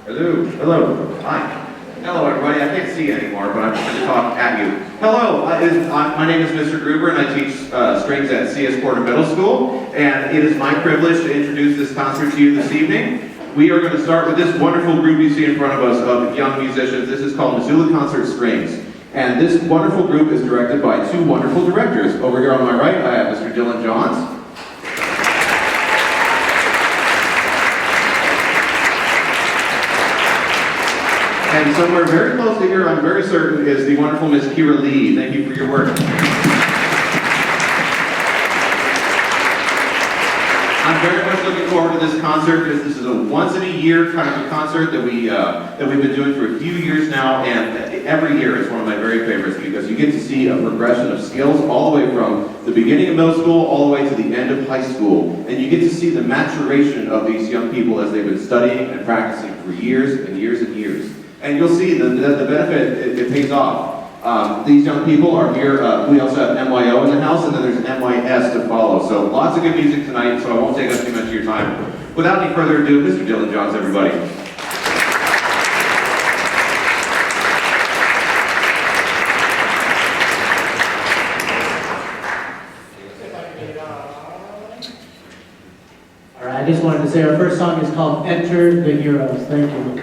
Hello. Hello. Hi. Hello, everybody. I can't see anymore, but I'm just going to talk at you. Hello. My name is Mr. Gruber, and I teach strings at CS Porter Middle School. And it is my privilege to introduce this concert to you this evening. We are going to start with this wonderful group you see in front of us of young musicians. This is called Missoula Concert Strings. And this wonderful group is directed by two wonderful directors. Over here on my right, I have Mr. Dylan Johns. And somewhere very close to here, I'm very certain, is the wonderful Miss Kira Lee. Thank you for your work. I'm very much looking forward to this concert because this is a once-in-a-year kind of a concert that we've been doing for a few years now, and every year it's one of my very favorites because you get to see a progression of skills all the way from the beginning of middle school all the way to the end of high school, and you get to see the maturation of these young people as they've been studying and practicing for years and years and years. And you'll see the benefit, it pays off. These young people are here. We also have MYO in the house, and then there's MYS to follow. So lots of good music tonight, so I won't take up too much of your time. Without any further ado, Mr. Dylan Johns, everybody. All right, I just wanted to say our first song is called Enter the Heroes. Thank you.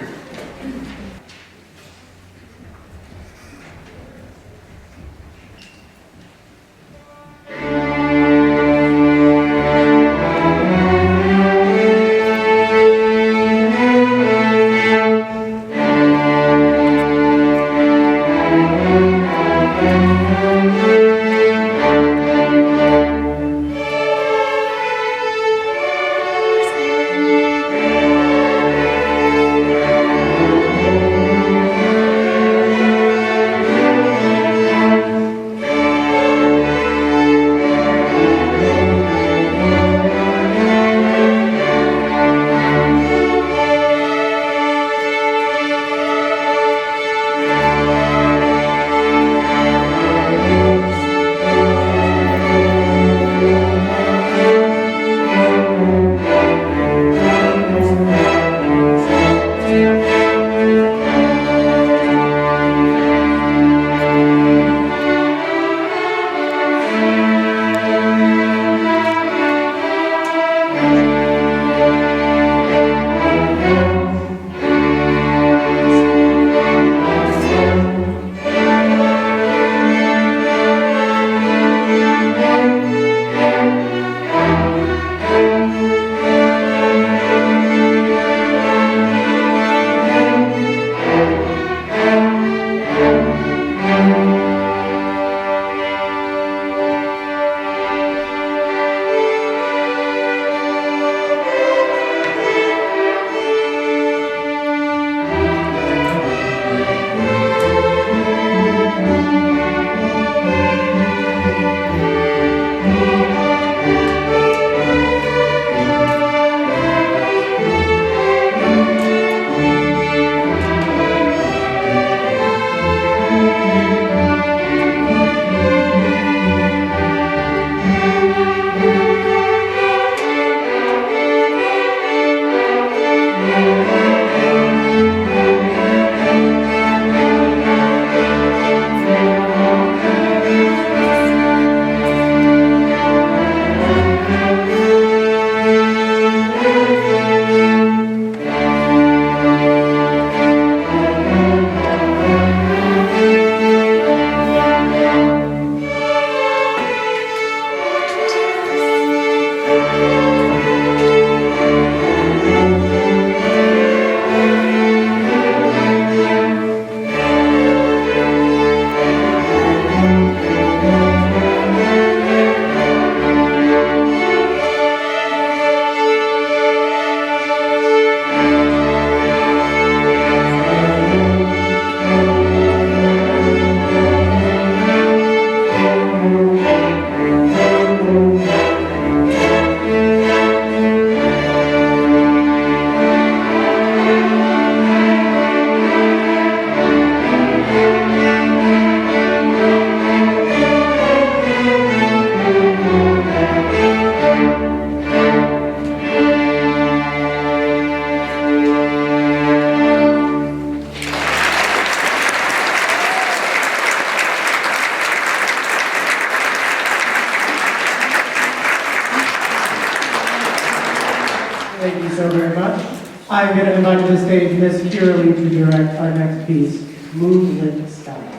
so very much. I'm going to invite to the stage Miss Curley to direct our next piece, Moonlit Skies.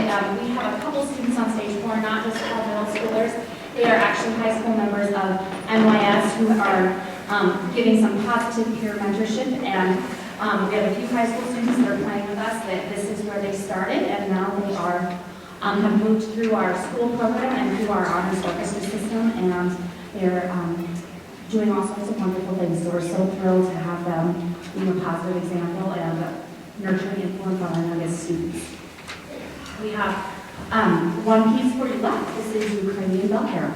that we have a couple students on stage who are not just all middle schoolers. They are actually high school members of NYS who are giving some positive peer mentorship, and we have a few high school students that are playing with us that this is where they started, and now they are have moved through our school program and through our honors orchestra system, and they're doing all sorts of wonderful things. So we're so thrilled to have them being a positive example and a nurturing influence on our youngest students. We have one piece for you left. This is Ukrainian Bell Carol.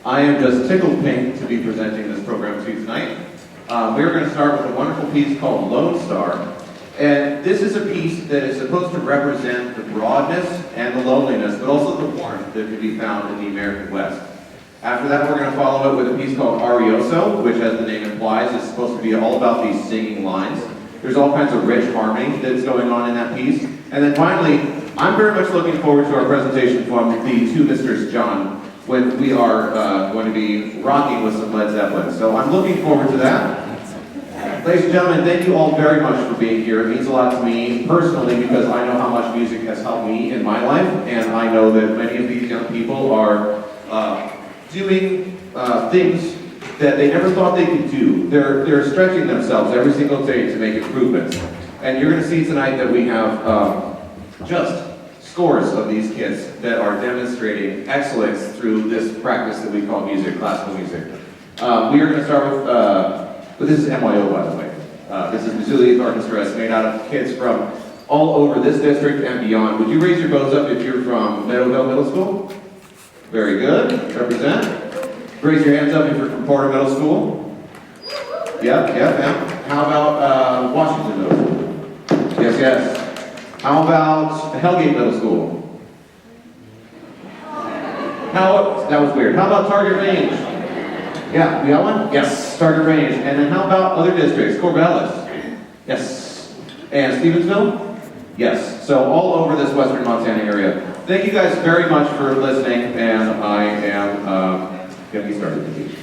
I am just tickled pink to be presenting this program to you tonight. We're going to start with a wonderful piece called Lone Star. And this is a piece that is supposed to represent the broadness and the loneliness, but also the warmth that can be found in the American West. After that, we're going to follow it with a piece called Arioso, which, as the name implies, is supposed to be all about these singing lines. There's all kinds of rich harmony that's going on in that piece. And then finally, I'm very much looking forward to our presentation from the two Misters John, when we are going to be rocking with some Led Zeppelin. So I'm looking forward to that. Ladies and gentlemen, thank you all very much for being here. It means a lot to me personally because I know how much music has helped me in my life, and I know that many of these young people are doing things that they never thought they could do. They're stretching themselves every single day to make improvements. And you're going to see tonight that we have just scores of these kids that are demonstrating excellence through this practice that we call music, classical music. We are going to start with this is MYO, by the way. This is Missoula Youth Orchestra. It's made out of kids from all over this district and beyond. Would you raise your bows up if you're from Meadowville Middle School? Very good. Represent. Raise your hands up if you're from Porter Middle School. Yep, yeah. How about Washington Middle School? Yes, yes. How about Hellgate Middle School? That was weird. How about Target Range? Yeah, we got one? Yes, Target Range. And then how about other districts? Corvallis? Yes. And Stevensville? Yes. So all over this western Montana area. Thank you guys very much for listening, and I am getting started.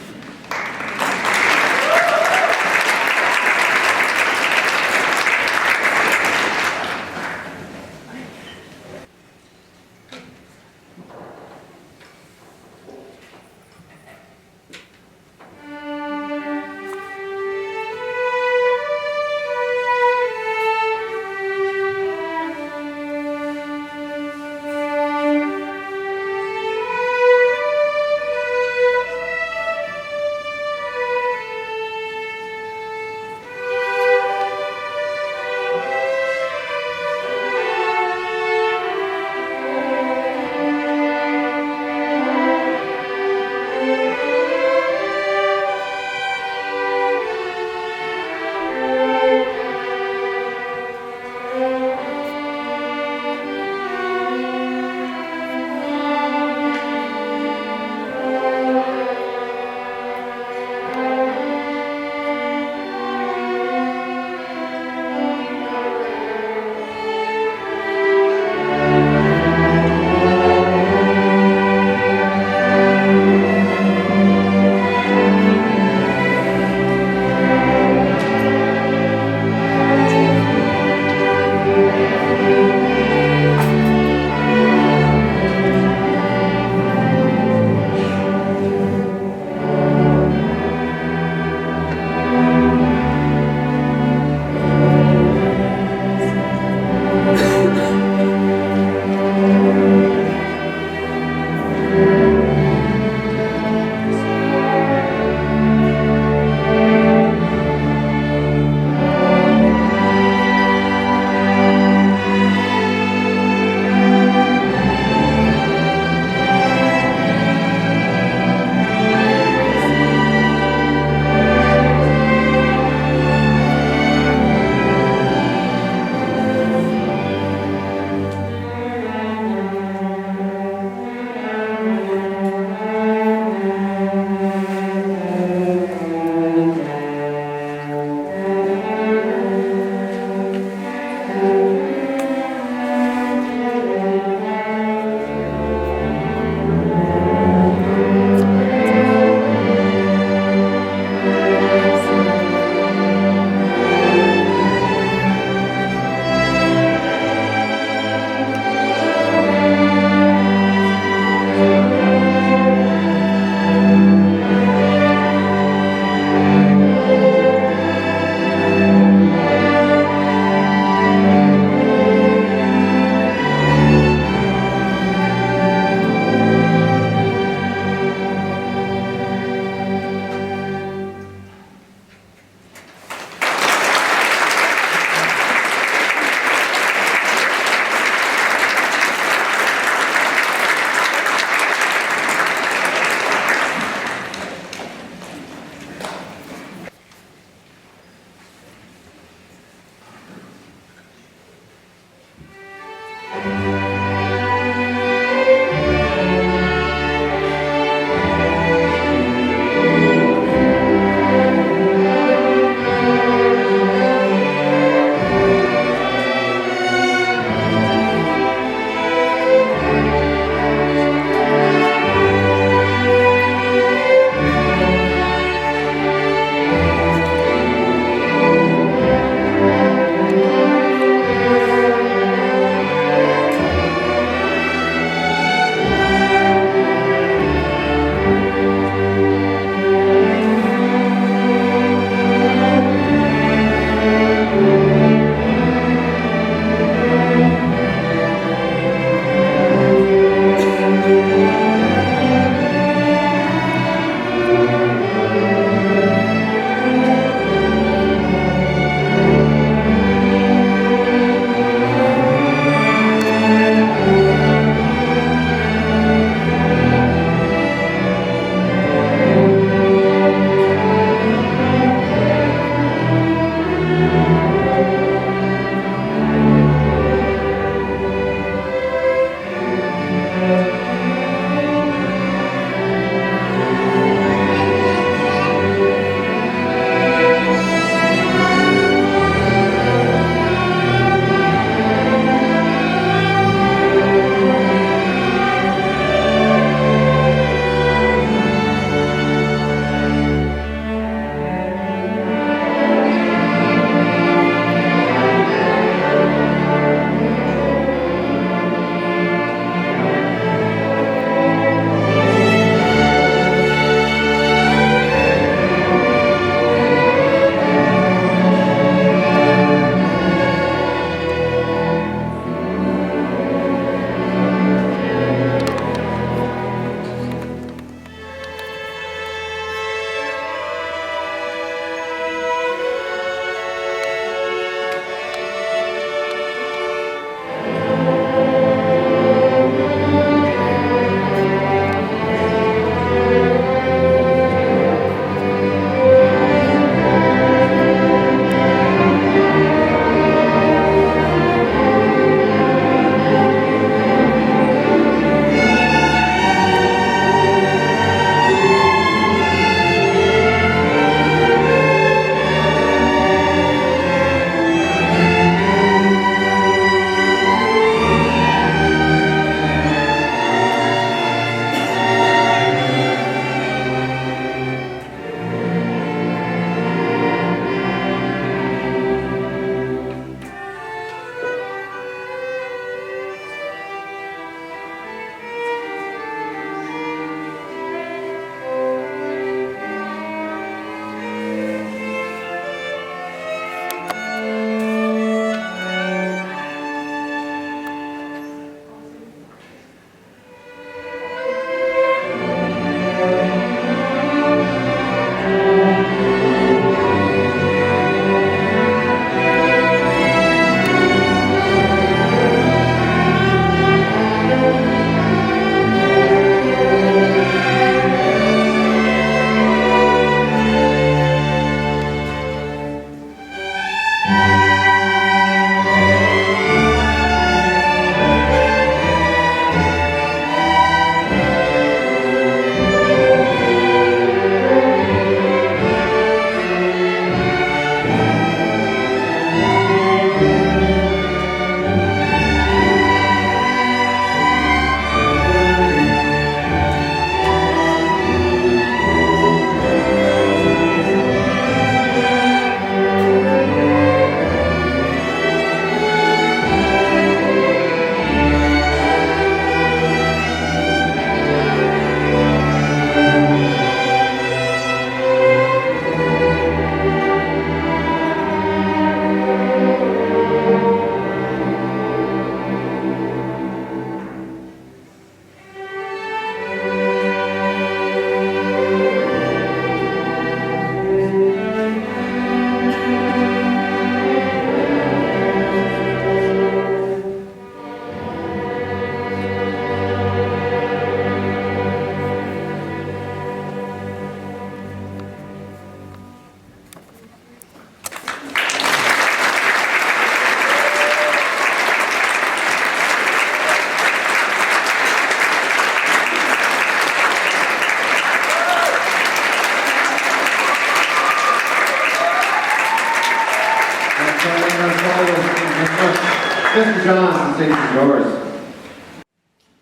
Mr. Johns, the stage is yours.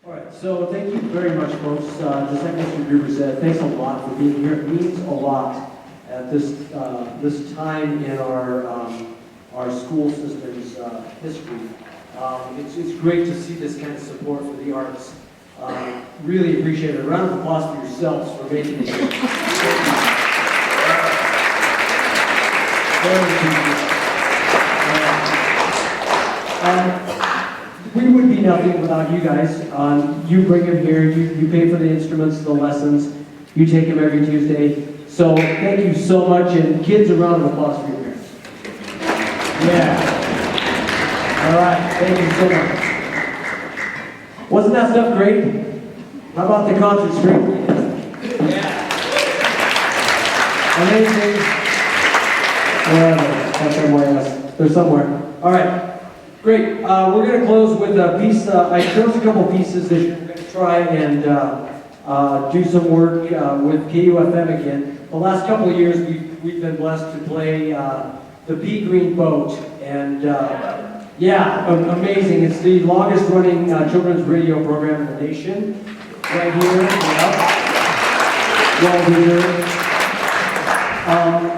All right, so thank you very much, folks. Just like Mr. Gruber said, thanks a lot for being here. It means a lot at this time in our school system's history. It's great to see this kind of support for the arts. Really appreciate it. A round of applause for yourselves for making it here. We would be nothing without you guys. You bring them here, you pay for the instruments, the lessons, you take them every Tuesday. So thank you so much, and kids, a round of applause for your parents. Yeah. All right, thank you so much. Wasn't that stuff great? How about the concert string? Yeah. Amazing. That's MYS. They're somewhere. All right. Great. We're going to close with a piece. I chose a couple pieces that we're going to try and do some work with KUFM again. The last couple of years, we've been blessed to play the Pea Green Boat, and yeah, amazing. It's the longest running children's radio program in the nation. Right here. Well deserved.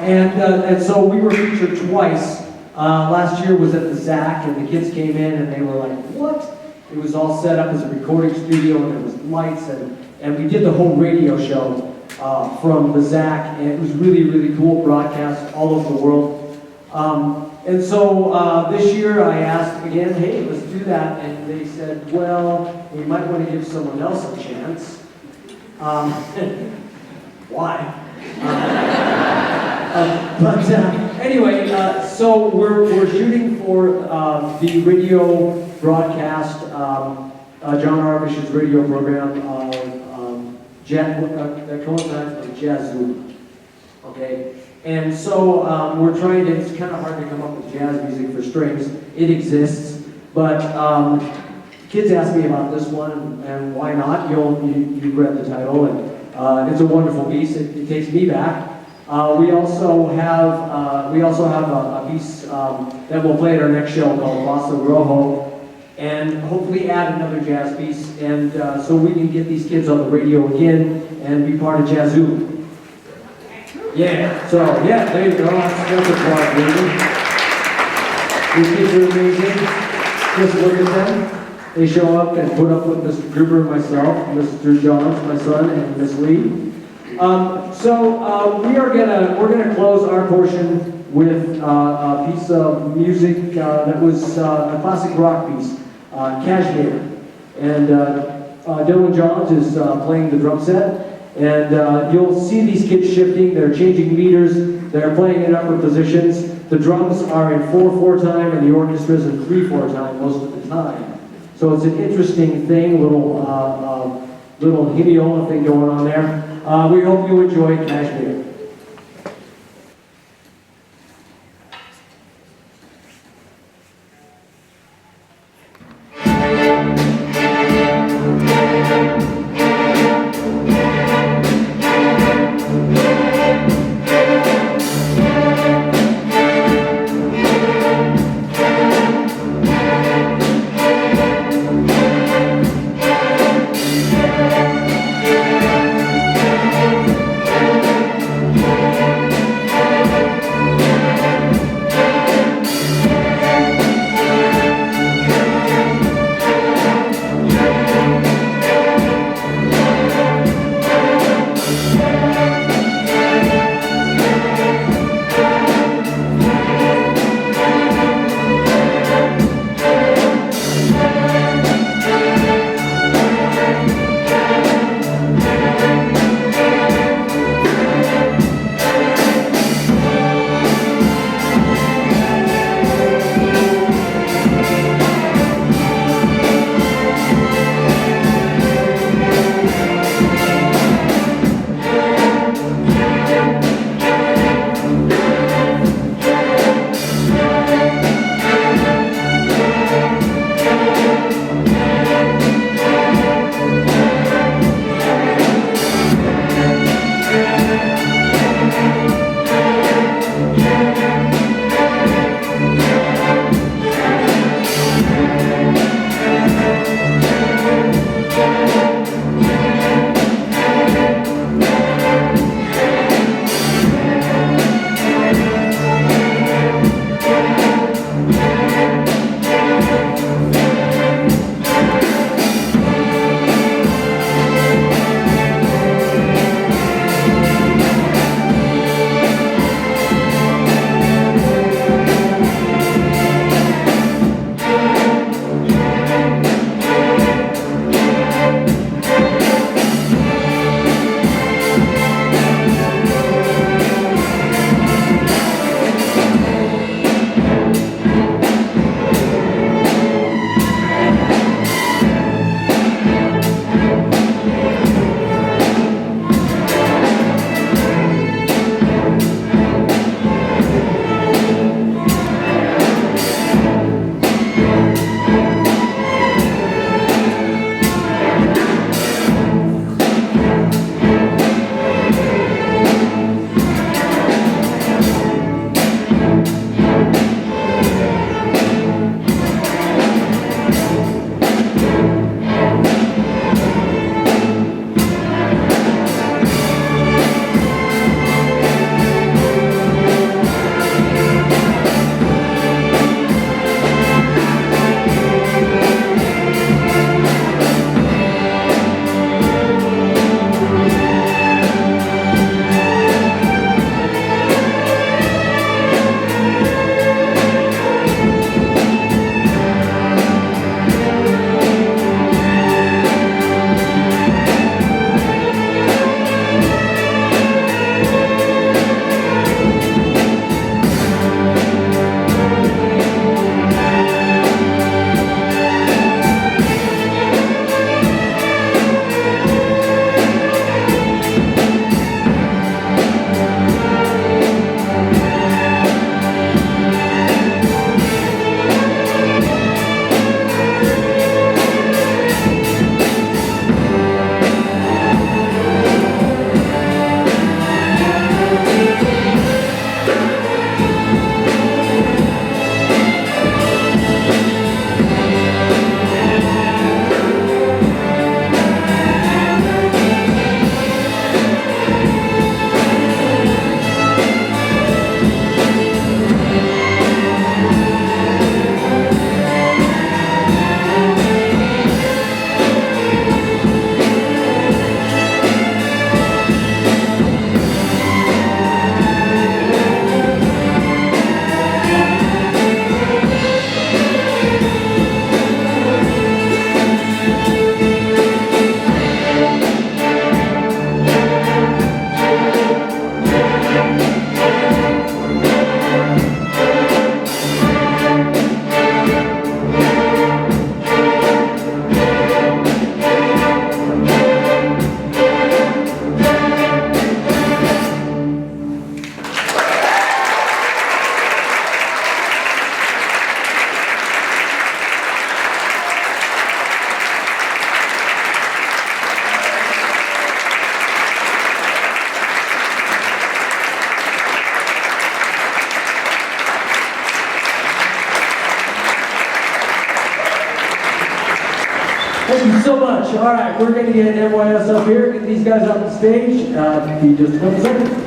And so we were featured twice. Last year was at the ZAC, and the kids came in and they were like, what? It was all set up as a recording studio, and there was lights, and we did the whole radio show from the ZAC, and it was really, really cool broadcast all over the world. And so this year I asked again, hey, let's do that, and they said, well, we might want to give someone else a chance. Why? But anyway, so we're shooting for the radio broadcast, John Arvish's radio program, that coincides with Jazz. Okay, and so we're trying to. It's kind of hard to come up with jazz music for strings. It exists, but kids asked me about this one, and why not? You read the title, and it's a wonderful piece. It takes me back. We also have a piece that we'll play at our next show called Bossa Rojo, and hopefully add another jazz piece, and so we can get these kids on the radio again and be part of Jazzoo. Yeah, so yeah, there you go. That's a plug, really. These kids are amazing. Just look at them. They show up and put up with Mr. Gruber and myself, Mr. Johns, my son, and Miss Lee. So we're gonna close our portion with a piece of music that was a classic rock piece, Kashmir, and Dylan Johns is playing the drum set, and you'll see these kids shifting. They're changing meters. They're playing in upper positions. The drums are in 4/4 time, and the orchestra is in 3/4 time most of the time. So it's an interesting thing, little hidiola thing going on there. We hope you enjoy Kashmir. so much. All right, we're going to get NYS up here, get these guys on the stage. Be just a couple seconds.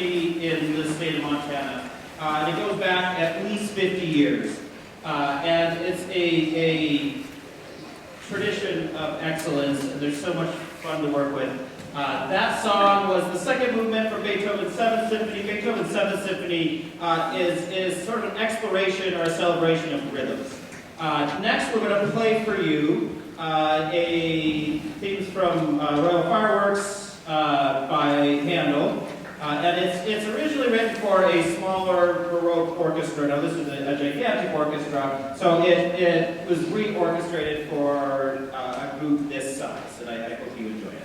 Symphony in the state of Montana. And it goes back at least 50 years. And it's a tradition of excellence, and there's so much fun to work with. That song was the second movement from Beethoven's 7th Symphony. Beethoven's 7th Symphony is sort of an exploration or a celebration of rhythms. Next, we're going to play for you themes from Royal Fireworks by Handel. And it's originally written for a smaller Baroque orchestra. Now this is a gigantic orchestra, so it was re-orchestrated for a group this size, and I hope you enjoy it.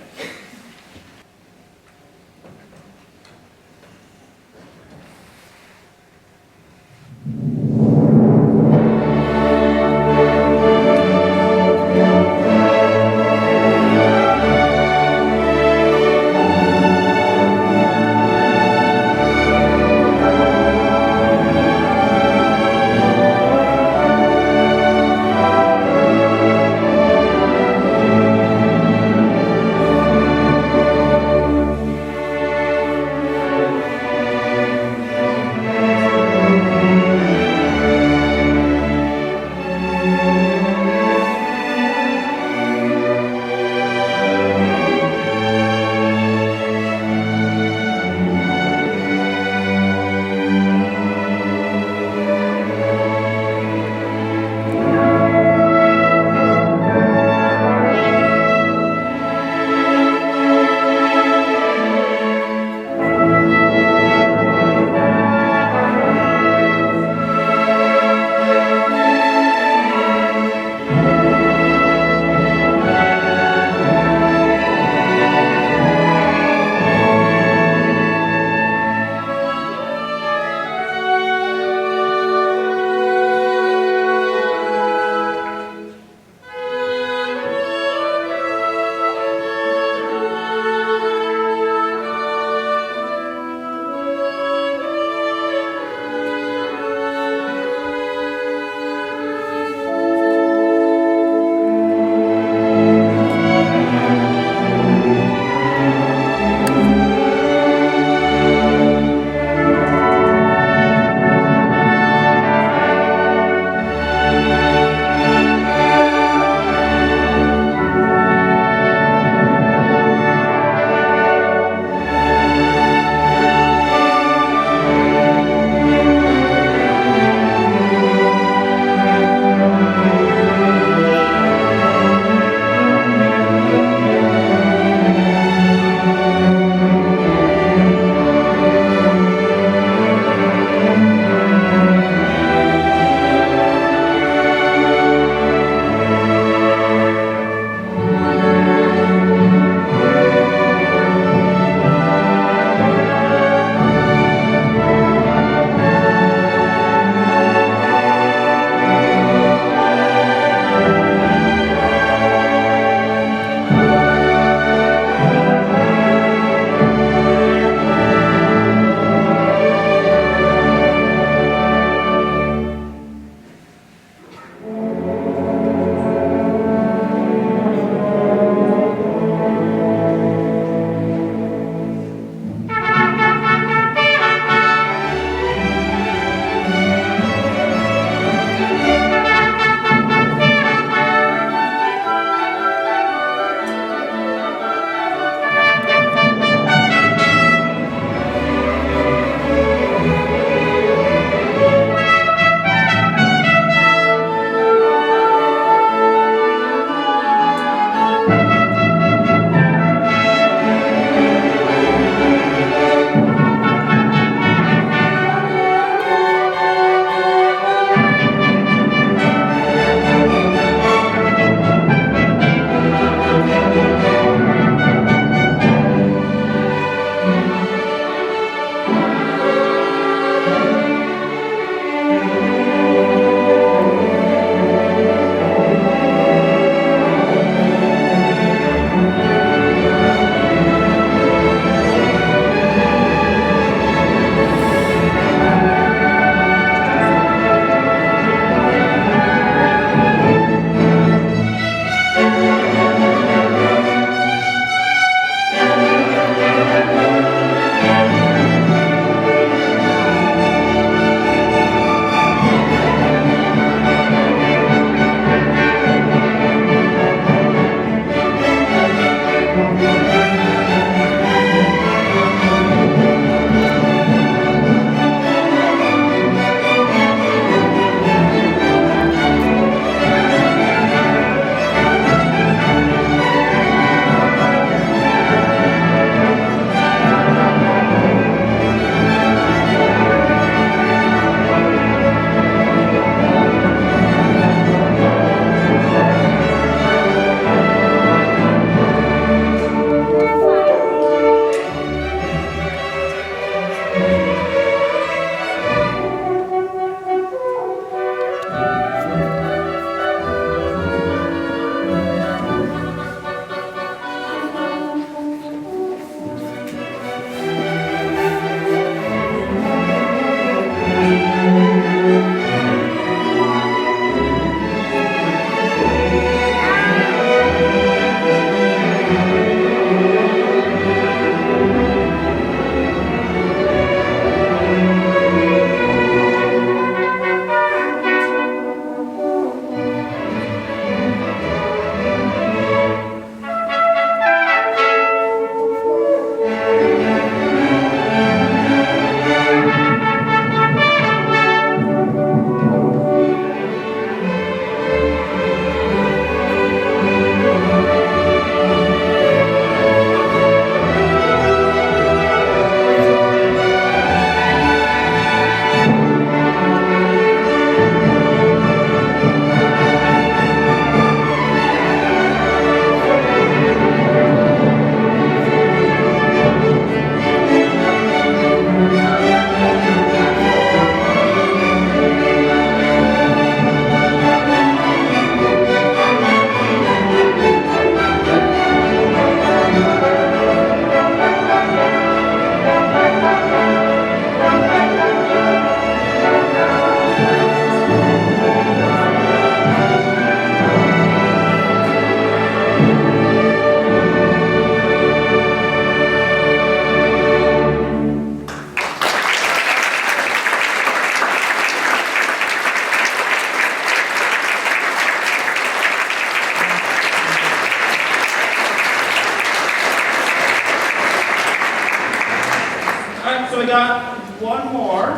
right, so we got one more,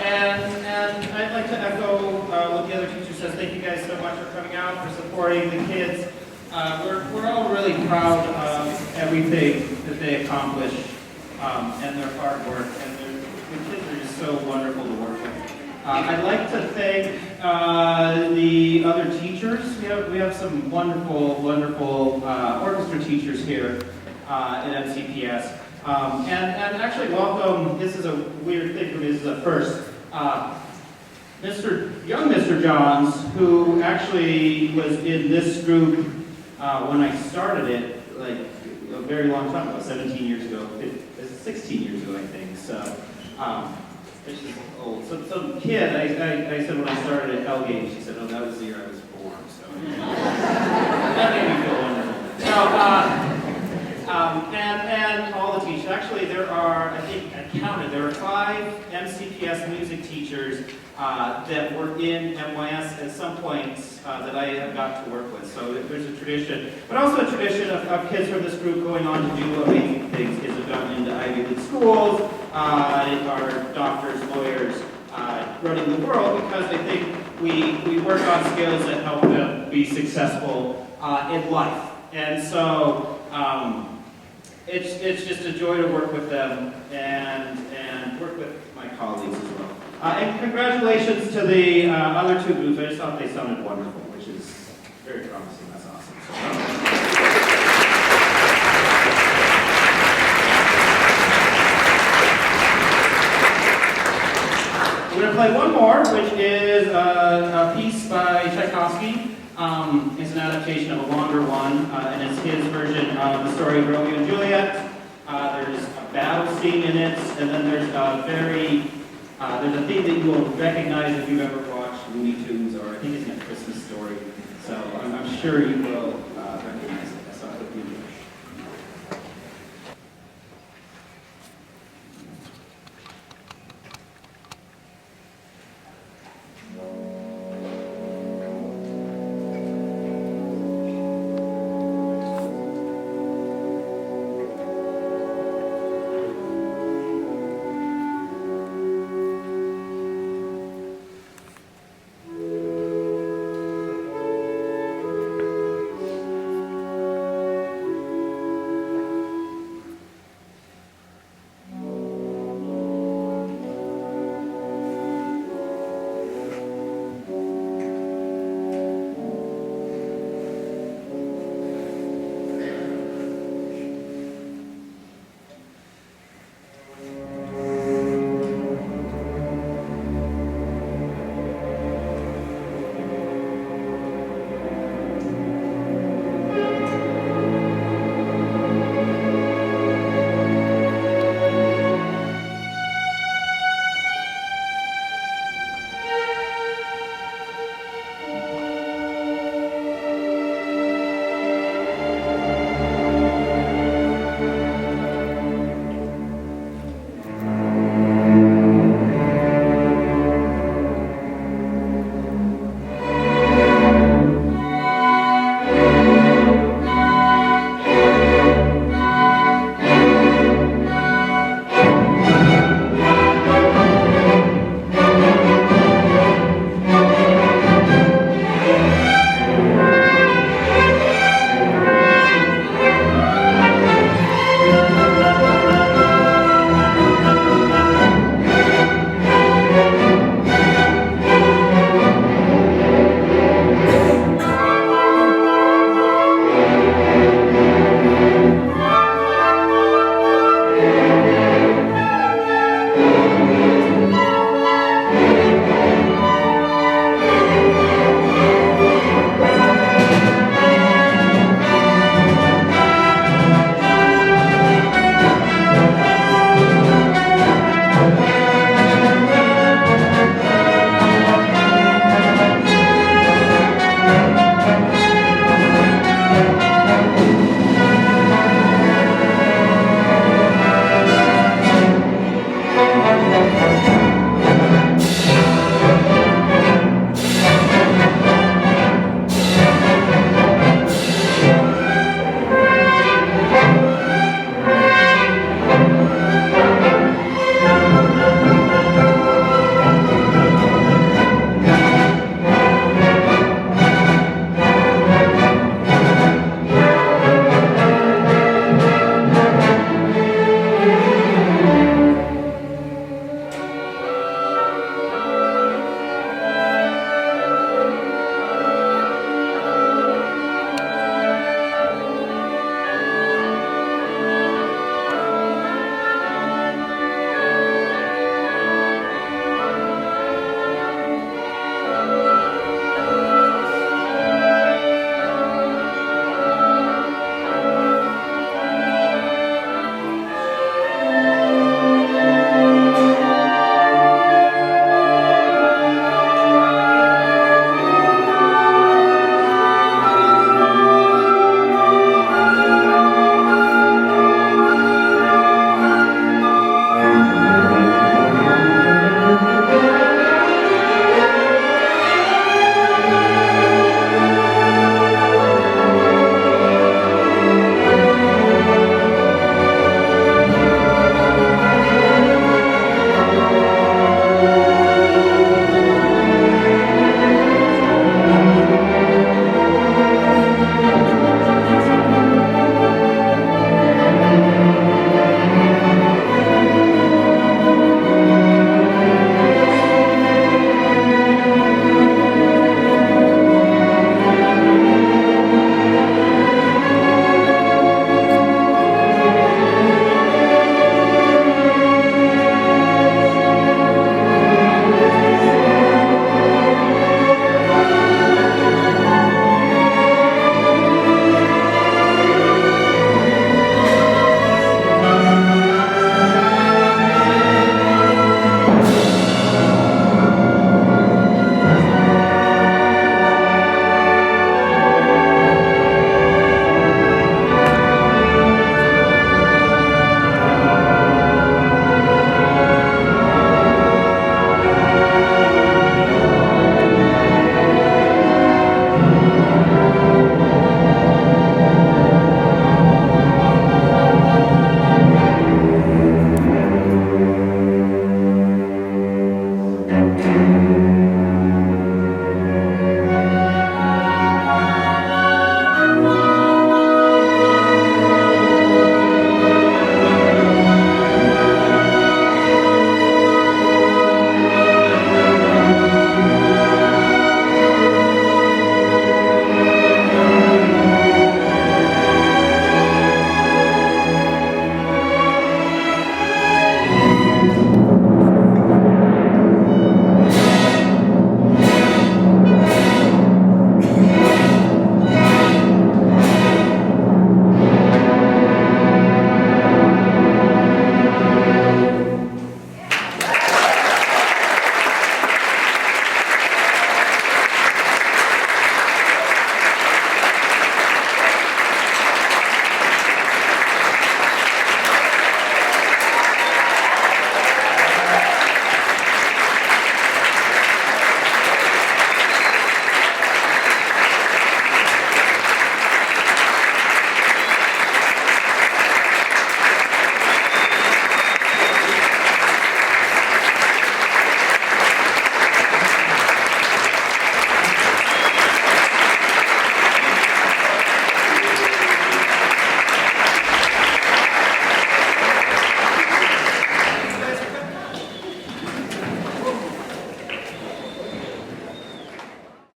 and I'd like to echo what the other teacher says. Thank you guys so much for coming out, for supporting the kids. We're all really proud of everything that they accomplish and their hard work, and the kids are just so wonderful to work with. I'd like to thank the other teachers. We have some wonderful orchestra teachers here at MCPS. And actually welcome, this is a weird thing for me, this is a first, young Mr. Johns, who actually was in this group when I started it, like a very long time ago, 17 years ago, 16 years ago, I think. So, which is old. Some kid, I said when I started at Hellgate, she said, oh, that was the year I was born. So that made me feel wonderful. So, and all the teachers. Actually, there are, I think I counted, there are 5 MCPS music teachers that were in MYS at some points that I have got to work with. So there's a tradition, but also a tradition of kids from this group going on to do amazing things. Kids have gotten into Ivy League schools, are doctors, lawyers, running the world, because I think we work on skills that help them be successful in life. And so it's just a joy to work with them and work with my colleagues as well. And congratulations to the other 2 groups. I just thought they sounded wonderful, which is very promising. That's awesome. We're going to play one more, which is a piece by Tchaikovsky. It's an adaptation of a longer one, and it's his version of the story of Romeo and Juliet. There's a battle scene in it, and then there's a theme that you will recognize if you've ever watched Looney Tunes, or I think it's in A Christmas Story. So I'm sure you will